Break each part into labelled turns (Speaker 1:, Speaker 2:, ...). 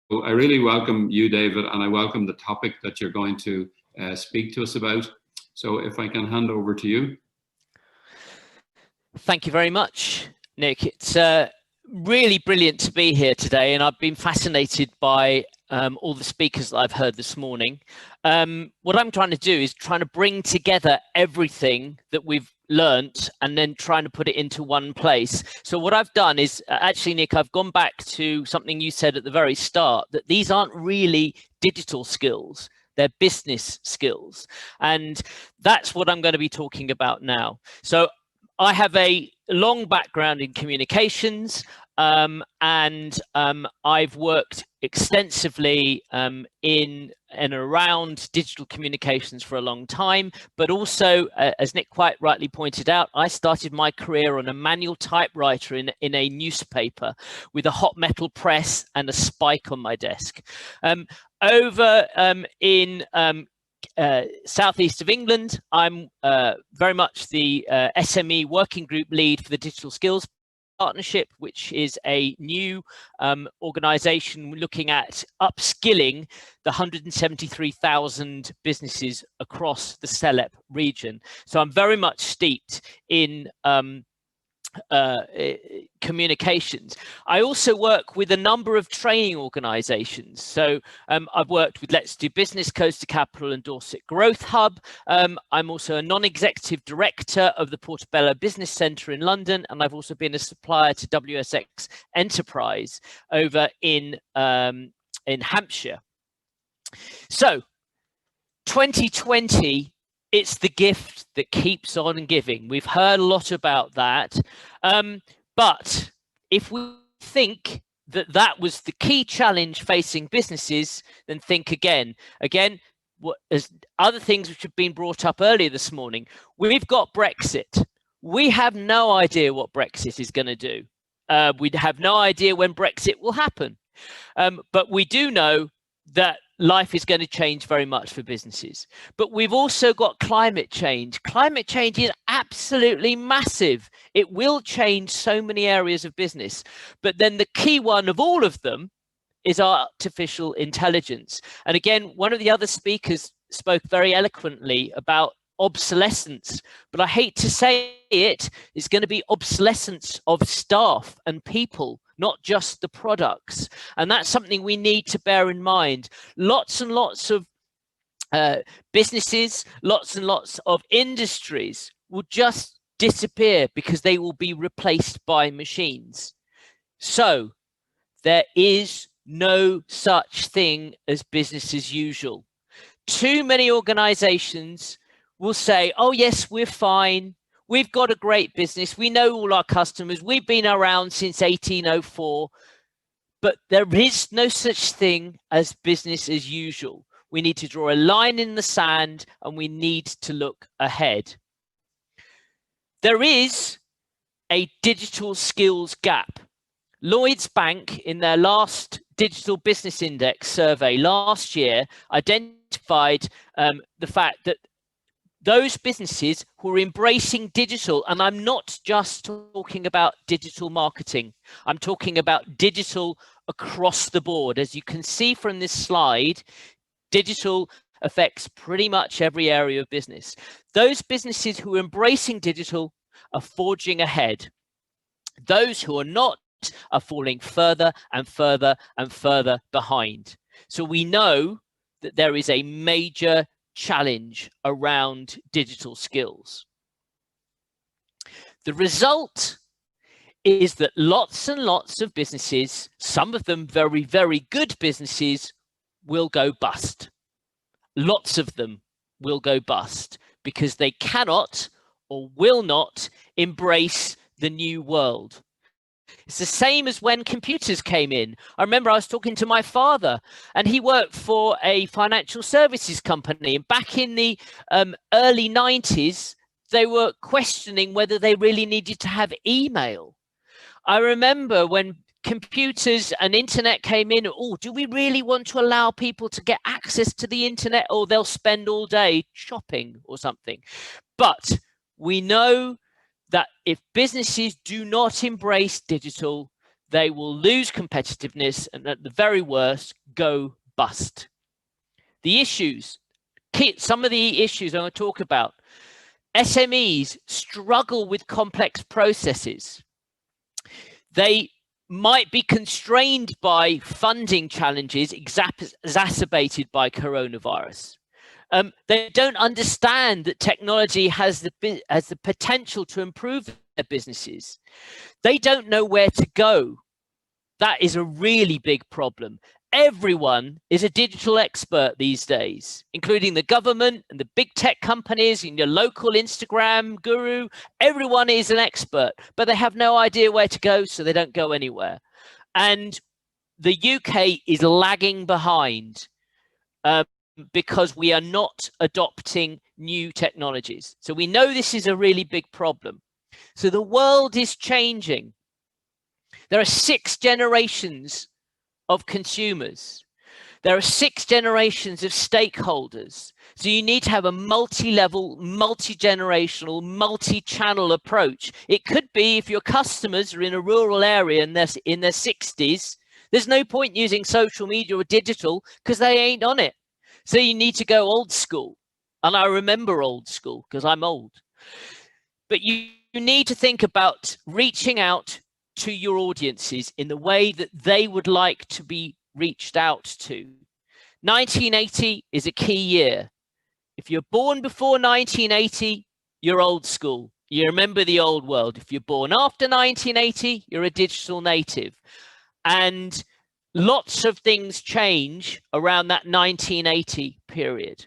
Speaker 1: I really welcome you, David, and I welcome the topic that you're going to speak to us about. So if I can hand over to you.
Speaker 2: Thank you very much, Nick. It's really brilliant to be here today, and I've been fascinated by all the speakers that I've heard this morning. What I'm trying to do is trying to bring together everything that we've learnt and then trying to put it into one place. So what I've done is, actually, Nick, I've gone back to something you said at the very start, that these aren't really digital skills. They're business skills. And that's what I'm going to be talking about now. So I have a long background in communications, and I've worked extensively in and around digital communications for a long time, but also, as Nick quite rightly pointed out, I started my career on a manual typewriter in a newspaper with a hot metal press and a spike on my desk. Over in southeast of England, I'm very much the SME working group lead for the Digital Skills Partnership, which is a new organisation looking at upskilling the 173,000 businesses across the CELEP region. So I'm very much steeped in communications. I also work with a number of training organizations. So I've worked with Let's Do Business, Coaster Capital and Dorset Growth Hub. I'm also a non-executive director of the Portobello Business Centre in London, and I've also been a supplier to WSX Enterprise over in Hampshire. So 2020, it's the gift that keeps on giving. We've heard a lot about that. But if we think that that was the key challenge facing businesses, then think again. Again, as other things which have been brought up earlier this morning, we've got Brexit. We have no idea what Brexit is going to do. We have no idea when Brexit will happen. But we do know that life is going to change very much for businesses. But we've also got climate change. Climate change is absolutely massive. It will change so many areas of business. But then the key one of all of them is artificial intelligence. And again, one of the other speakers spoke very eloquently about obsolescence, but I hate to say it's going to be obsolescence of staff and people, not just the products. And that's something we need to bear in mind. Lots and lots of businesses, lots and lots of industries will just disappear because they will be replaced by machines. So there is no such thing as business as usual. Too many organizations will say, oh yes, we're fine. We've got a great business. We know all our customers. We've been around since 1804. But there is no such thing as business as usual. We need to draw a line in the sand and we need to look ahead. There is a digital skills gap. Lloyds Bank, in their last Digital Business Index survey last year, identified the fact that those businesses who are embracing digital, and I'm not just talking about digital marketing, I'm talking about digital across the board. As you can see from this slide, digital affects pretty much every area of business. Those businesses who are embracing digital are forging ahead. Those who are not are falling further and further and further behind. So we know that there is a major challenge around digital skills. The result is that lots and lots of businesses, some of them very, very good businesses, will go bust. Lots of them will go bust because they cannot or will not embrace the new world. It's the same as when computers came in. I remember I was talking to my father and he worked for a financial services company. And back in the early 90s, they were questioning whether they really needed to have email. I remember when computers and internet came in, oh, do we really want to allow people to get access to the internet, or they'll spend all day shopping or something? But we know that if businesses do not embrace digital, they will lose competitiveness and at the very worst go bust. The issues, some of the issues I'm going to talk about. SMEs struggle with complex processes. They might be constrained by funding challenges exacerbated by coronavirus. They don't understand that technology has the potential to improve their businesses. They don't know where to go. That is a really big problem. Everyone is a digital expert these days, including the government and the big tech companies and your local Instagram guru. Everyone is an expert, but they have no idea where to go, so they don't go anywhere. And the UK is lagging behind because we are not adopting new technologies. So we know this is a really big problem. So the world is changing. There are 6 generations of consumers. There are 6 generations of stakeholders. So you need to have a multi-level, multi-generational, multi-channel approach. It could be if your customers are in a rural area and they're in their 60s, there's no point using social media or digital because they ain't on it. So you need to go old school. And I remember old school because I'm old. But you need to think about reaching out to your audiences in the way that they would like to be reached out to. 1980 is a key year. If you're born before 1980, you're old school. You remember the old world. If you're born after 1980, you're a digital native. And lots of things change around that 1980 period.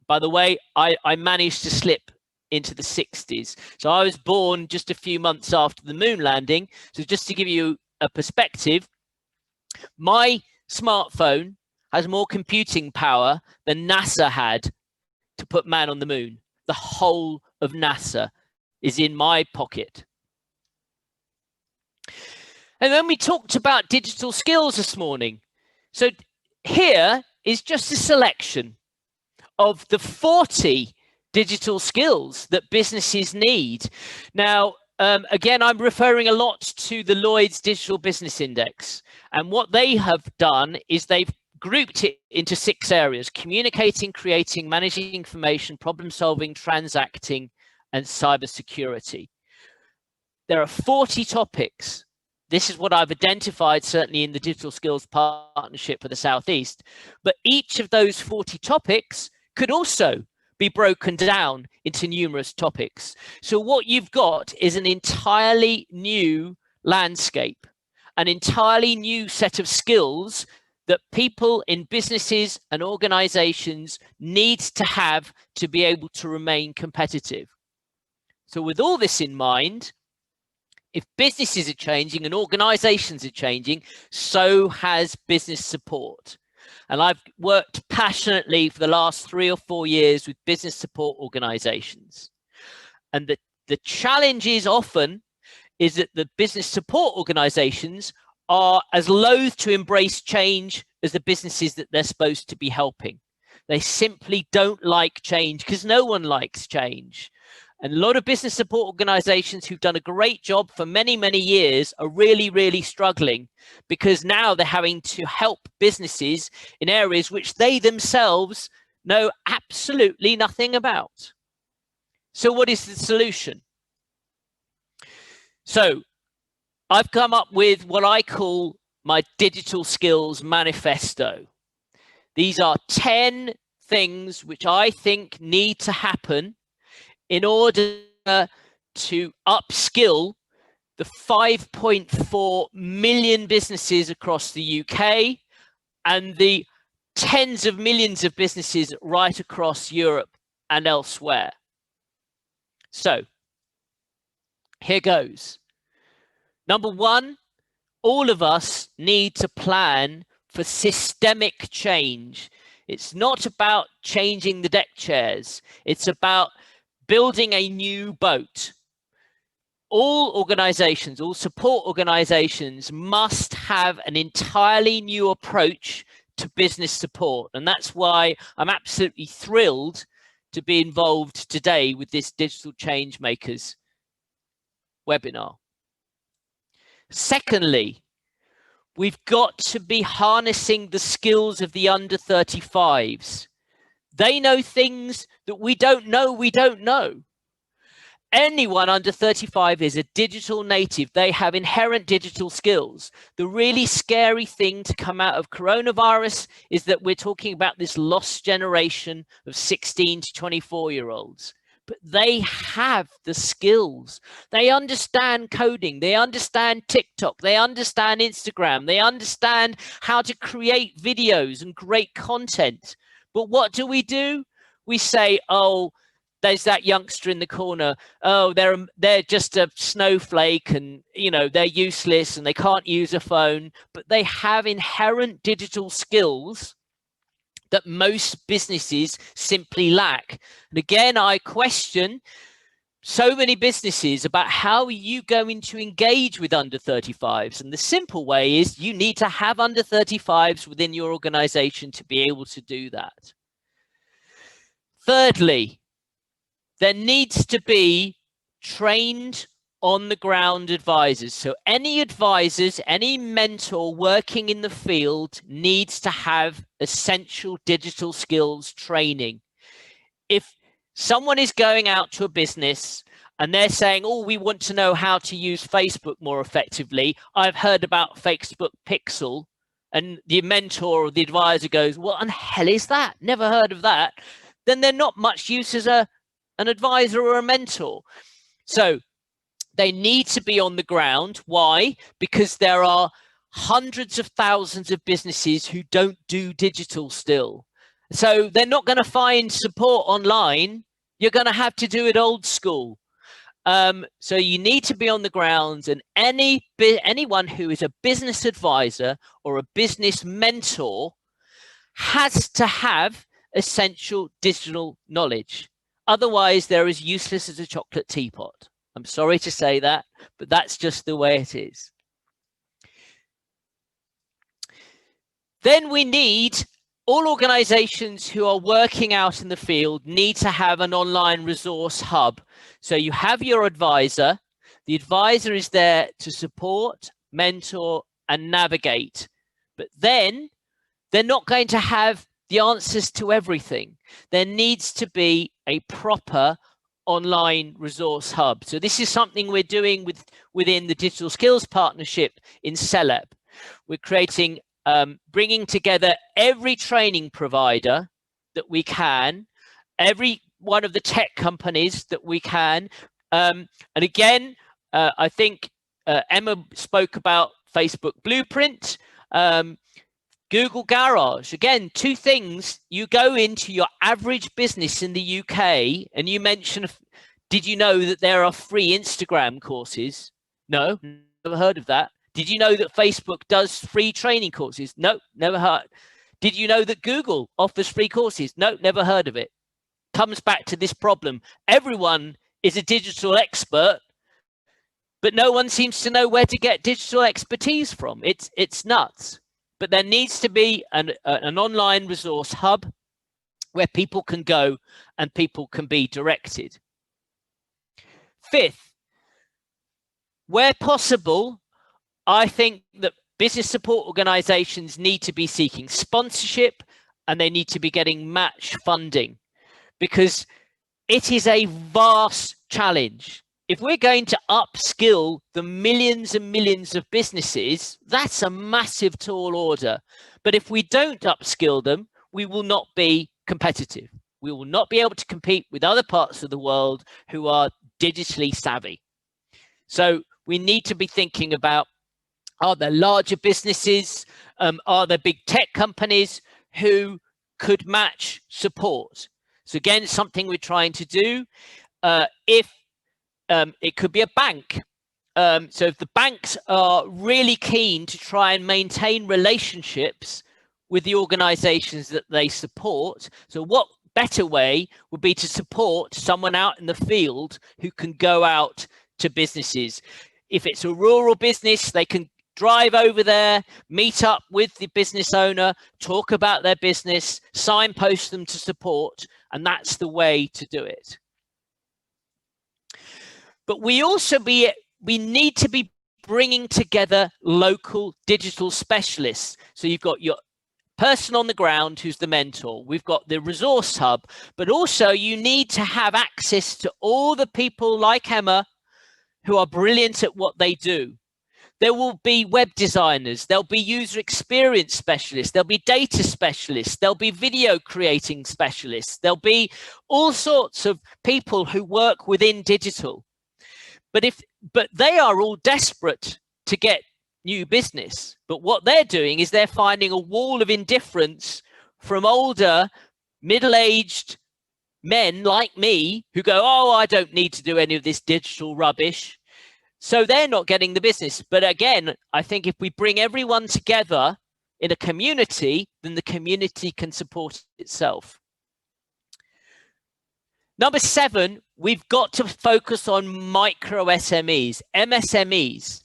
Speaker 2: By the way, I managed to slip into the 60s. So I was born just a few months after the moon landing. So just to give you a perspective, my smartphone has more computing power than NASA had to put man on the moon. The whole of NASA is in my pocket. And then we talked about digital skills this morning. So here is just a selection of the 40 digital skills that businesses need. Now, again, I'm referring a lot to the Lloyd's Digital Business Index. And what they have done is they've grouped it into 6 areas: communicating, creating, managing information, problem solving, transacting, and cybersecurity. There are 40 topics. This is what I've identified, certainly in the Digital Skills Partnership for the Southeast. But each of those 40 topics could also be broken down into numerous topics. So what you've got is an entirely new landscape, an entirely new set of skills that people in businesses and organizations need to have to be able to remain competitive. So with all this in mind, if businesses are changing and organizations are changing, so has business support. And I've worked passionately for the last 3 or 4 years with business support organizations. And the challenge is often is that the business support organizations are as loath to embrace change as the businesses that they're supposed to be helping. They simply don't like change because no one likes change. And a lot of business support organizations who've done a great job for many, many years are really, really struggling because now they're having to help businesses in areas which they themselves know absolutely nothing about. So what is the solution? So I've come up with what I call my digital skills manifesto. These are 10 things which I think need to happen in order to upskill the 5.4 million businesses across the UK and the tens of millions of businesses right across Europe and elsewhere. So here goes. Number 1, all of us need to plan for systemic change. It's not about changing the deck chairs. It's about building a new boat. All organizations, all support organizations must have an entirely new approach to business support. And that's why I'm absolutely thrilled to be involved today with this Digital Change Makers webinar. Secondly, We've got to be harnessing the skills of the under 35s. They know things that we don't know. Anyone under 35 is a digital native. They have inherent digital skills. The really scary thing to come out of coronavirus is that we're talking about this lost generation of 16 to 24-year-olds. But they have the skills. They understand coding. They understand TikTok. They understand Instagram. They understand how to create videos and great content. But what do? We say, oh, there's that youngster in the corner. Oh, they're just a snowflake, and they're useless and they can't use a phone. But they have inherent digital skills that most businesses simply lack. And again, I question so many businesses about how are you going to engage with under 35s. And the simple way is you need to have under 35s within your organization to be able to do that. Thirdly, there needs to be trained on the ground advisors. So any advisors, any mentor working in the field needs to have essential digital skills training. If someone is going out to a business and they're saying, oh, we want to know how to use Facebook more effectively. I've heard about Facebook Pixel. And the mentor or the advisor goes, what the hell is that? Never heard of that. Then they're not much use as an advisor or a mentor. So they need to be on the ground. Why? Because there are hundreds of thousands of businesses who don't do digital still. So they're not going to find support online. You're going to have to do it old school. So you need to be on the ground, and anyone who is a business advisor or a business mentor has to have essential digital knowledge. Otherwise, they're as useless as a chocolate teapot. I'm sorry to say that, but that's just the way it is. Then we need all organizations who are working out in the field need to have an online resource hub. So you have your advisor. The advisor is there to support, mentor, and navigate. But then they're not going to have the answers to everything. There needs to be a proper online resource hub. So this is something we're doing within the Digital Skills Partnership in CELEP. We're creating, bringing together every training provider that we can, every one of the tech companies that we can. And again, I think Emma spoke about Facebook Blueprint, Google Garage. Again, two things. You go into your average business in the UK and you mention, did you know that there are free Instagram courses? No, never heard of that. Did you know that Facebook does free training courses? No, never heard. Did you know that Google offers free courses? No, never heard of it. Comes back to this problem. Everyone is a digital expert, but no one seems to know where to get digital expertise from. It's nuts. But there needs to be an online resource hub where people can go and people can be directed. Fifth, where possible, I think that business support organizations need to be seeking sponsorship and they need to be getting match funding, because it is a vast challenge. If we're going to upskill the millions and millions of businesses, that's a massive tall order. But if we don't upskill them, we will not be competitive. We will not be able to compete with other parts of the world who are digitally savvy. So we need to be thinking about, are there larger businesses? Are there big tech companies who could match support? So again, something we're trying to do. It could be a bank. So if the banks are really keen to try and maintain relationships with the organizations that they support, so what better way would be to support someone out in the field who can go out to businesses? If it's a rural business, they can drive over there, meet up with the business owner, talk about their business, signpost them to support, and that's the way to do it. But we need to be bringing together local digital specialists. So you've got your person on the ground who's the mentor. We've got the resource hub, but also you need to have access to all the people like Emma who are brilliant at what they do. There will be web designers, there'll be user experience specialists, there'll be data specialists, there'll be video creating specialists, there'll be all sorts of people who work within digital. But they are all desperate to get new business. But what they're doing is they're finding a wall of indifference from older, middle-aged men like me who go, oh, I don't need to do any of this digital rubbish. So they're not getting the business. But again, I think if we bring everyone together in a community, then the community can support itself. Number 7, we've got to focus on micro SMEs, MSMEs.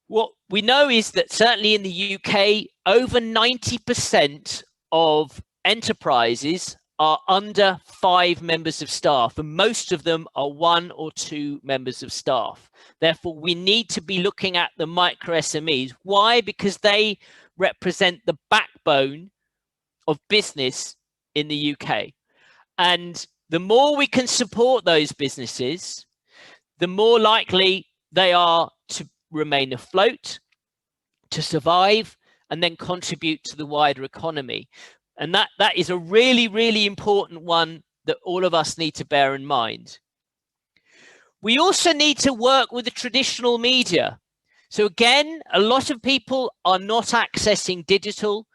Speaker 2: What we know is that certainly in the UK, over 90% of enterprises are under 5 members of staff, and most of them are 1 or 2 members of staff. Therefore, we need to be looking at the micro SMEs. Why? Because they represent the backbone of business in the UK. And the more we can support those businesses, the more likely they are to remain afloat, to survive, and then contribute to the wider economy. And that is a really, really important one that all of us need to bear in mind. We also need to work with the traditional media. So again, a lot of people are not accessing digital.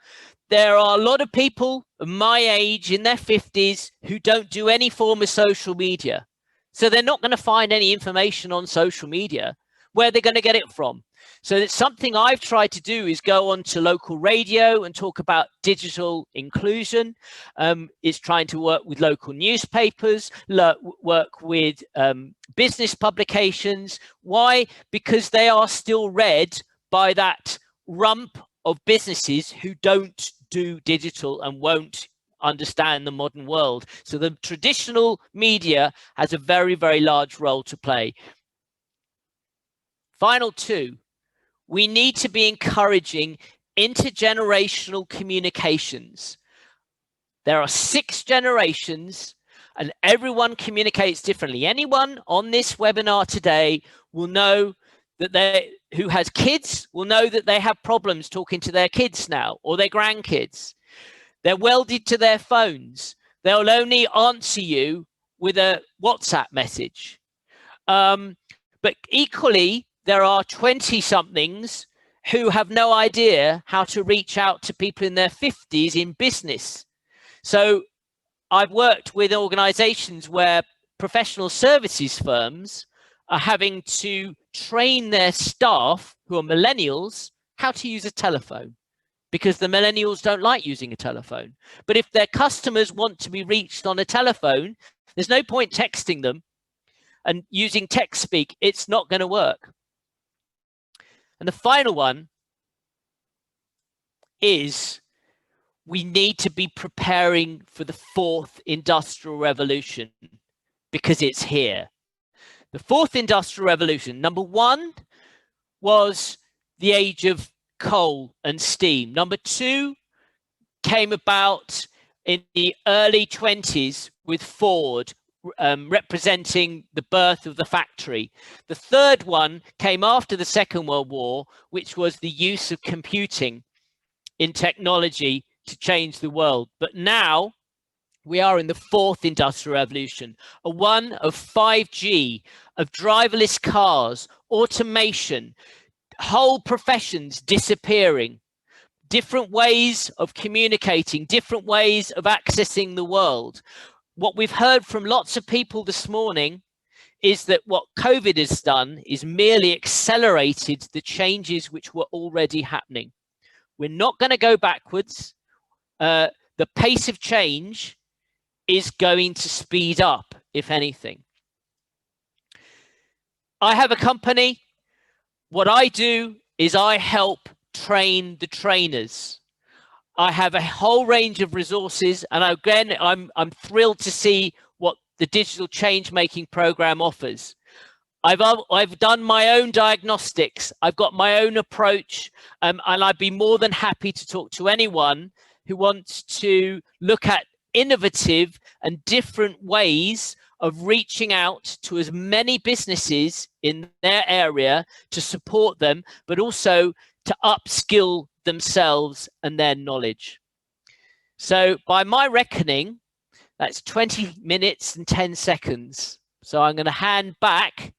Speaker 2: There are a lot of people my age in their 50s who don't do any form of social media. So they're not going to find any information on social media. Where they're going to get it from. So it's something I've tried to do is go on to local radio and talk about digital inclusion. It's trying to work with local newspapers, work with business publications. Why? Because they are still read by that rump of businesses who don't do digital and won't understand the modern world. So the traditional media has a very, very large role to play. Final 2, we need to be encouraging intergenerational communications. There are 6 generations and everyone communicates differently. Anyone on this webinar today will know that who has kids will know that they have problems talking to their kids now or their grandkids. They're welded to their phones. They'll only answer you with a WhatsApp message. But equally, there are 20-somethings who have no idea how to reach out to people in their 50s in business. So I've worked with organizations where professional services firms are having to train their staff, who are millennials, how to use a telephone, because the millennials don't like using a telephone. But if their customers want to be reached on a telephone, there's no point texting them and using text speak. It's not going to work. And the final one is we need to be preparing for the 4th industrial revolution because it's here. The 4th industrial revolution, number 1 was the age of coal and steam. Number 2 came about in the early 20s with Ford, representing the birth of the factory. The 3rd one came after the Second World War, which was the use of computing in technology to change the world. But now we are in the 4th industrial revolution, a one of 5G, of driverless cars, automation, whole professions disappearing, different ways of communicating, different ways of accessing the world. What we've heard from lots of people this morning is that what COVID has done is merely accelerated the changes which were already happening. We're not going to go backwards. The pace of change is going to speed up, if anything. I have a company. What I do is I help train the trainers. I have a whole range of resources, and again, I'm thrilled to see what the digital change making program offers. I've done my own diagnostics. I've got my own approach, and I'd be more than happy to talk to anyone who wants to look at innovative and different ways of reaching out to as many businesses in their area to support them, but also to upskill themselves and their knowledge. So by my reckoning, that's 20 minutes and 10 seconds. So I'm going to hand back